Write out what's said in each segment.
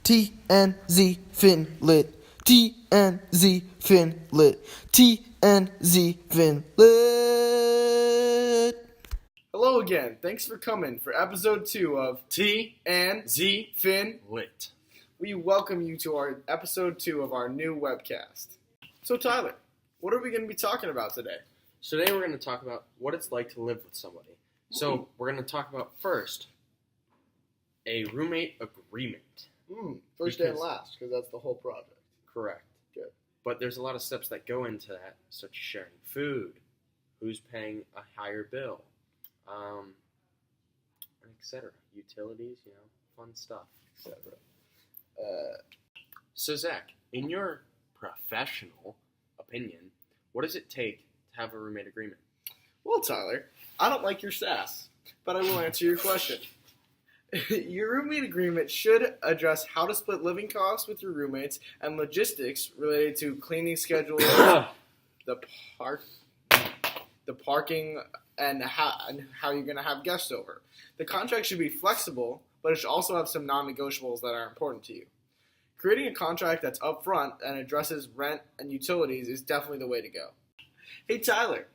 TNZ Finlit. TNZ Finlit. TNZ Finlit. Hello again. Thanks for coming for episode 2 of T and Z Fin. Lit. We welcome you to our episode 2 of our new webcast. So Tyler, what are we going to be talking about today? So today we're going to talk about what it's like to live with somebody. So we're going to talk about first a roommate agreement. First and last, because that's the whole project. Correct. Good. But there's a lot of steps that go into that, such as sharing food, who's paying a higher bill, etc. Utilities, fun stuff, etc. So Zach, in your professional opinion, what does it take to have a roommate agreement? Well, Tyler, I don't like your sass, but I will answer your question. Your roommate agreement should address how to split living costs with your roommates and logistics related to cleaning schedules, the parking, and how you're going to have guests over. The contract should be flexible, but it should also have some non-negotiables that are important to you. Creating a contract that's upfront and addresses rent and utilities is definitely the way to go. Hey, Tyler.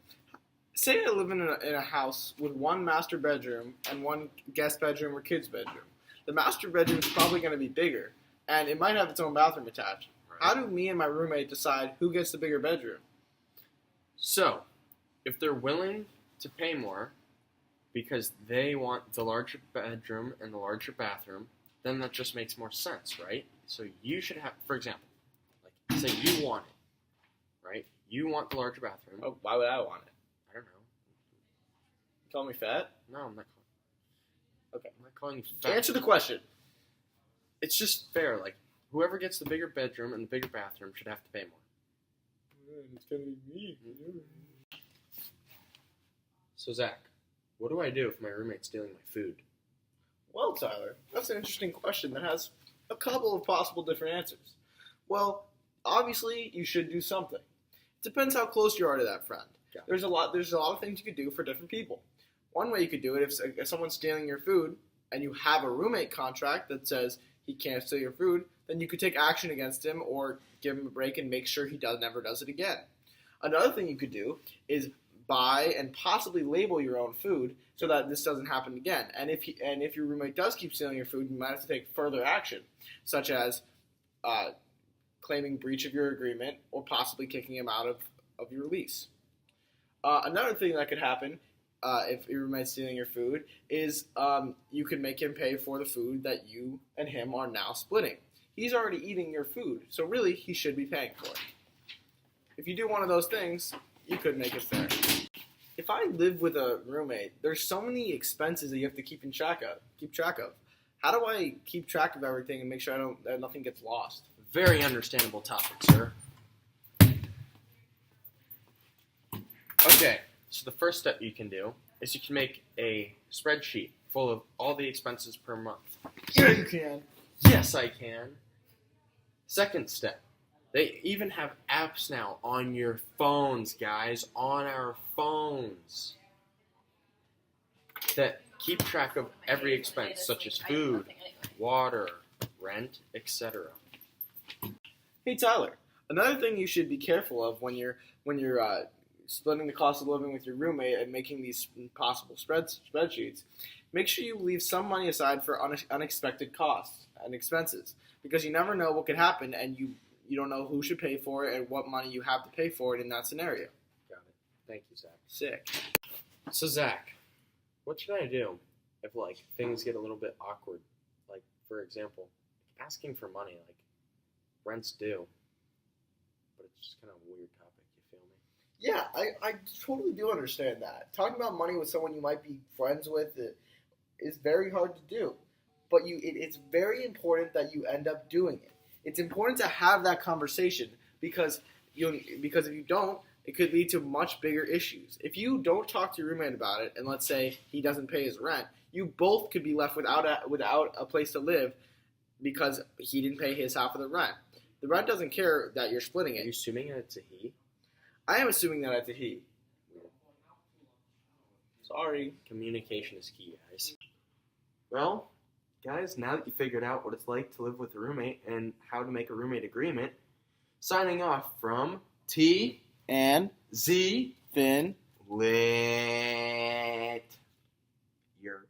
Say I live in a house with one master bedroom and one guest bedroom or kid's bedroom. The master bedroom is probably going to be bigger, and it might have its own bathroom attached. Right. How do me and my roommate decide who gets the bigger bedroom? So, if they're willing to pay more because they want the larger bedroom and the larger bathroom, then that just makes more sense, right? So you should have, for example, like say you want it, right? You want the larger bathroom. Oh, why would I want it? I don't know. You call me fat? No, I'm not calling. Okay. I'm not calling you fat. Answer the question. It's just fair. Like, whoever gets the bigger bedroom and the bigger bathroom should have to pay more. It's going to be me. So, Zach, what do I do if my roommate's stealing my food? Well, Tyler, that's an interesting question that has a couple of possible different answers. Well, obviously, you should do something. It depends how close you are to that friend. Yeah. There's a lot of things you could do for different people. One way you could do it, if someone's stealing your food and you have a roommate contract that says he can't steal your food, then you could take action against him or give him a break and make sure he never does it again. Another thing you could do is buy and possibly label your own food so that this doesn't happen again. And if your roommate does keep stealing your food, you might have to take further action, such as claiming breach of your agreement or possibly kicking him out of your lease. Another thing that could happen if your roommate's stealing your food is you can make him pay for the food that you and him are now splitting. He's already eating your food, so really he should be paying for it. If you do one of those things, you could make it fair. If I live with a roommate, there's so many expenses that you have to keep track of. How do I keep track of everything and make sure that nothing gets lost? Very understandable topic, sir. Okay, so the first step you can do is you can make a spreadsheet full of all the expenses per month. Yeah, you can. Yes, I can. Second step, they even have apps now on your phones, guys, on our phones that keep track of every expense, such as food, water, rent, etc. Hey Tyler, another thing you should be careful of when you're splitting the cost of living with your roommate and making these possible spreadsheets, make sure you leave some money aside for unexpected costs and expenses, because you never know what could happen and you don't know who should pay for it and what money you have to pay for it in that scenario. Got it. Thank you, Zach. Sick. So, Zach, what should I do if, things get a little bit awkward? Like, for example, asking for money, rent's due. But it's just kind of a weird topic, you feel me? Yeah, I totally do understand that. Talking about money with someone you might be friends with is very hard to do. But it's very important that you end up doing it. It's important to have that conversation because if you don't, it could lead to much bigger issues. If you don't talk to your roommate about it, and let's say he doesn't pay his rent, you both could be left without a place to live because he didn't pay his half of the rent. The rent doesn't care that you're splitting Are you it. assuming it's a he? I am assuming that it's a he. Sorry. Communication is key, guys. Well, guys, now that you figured out what it's like to live with a roommate and how to make a roommate agreement, signing off from T And Z Finn. Lit. Your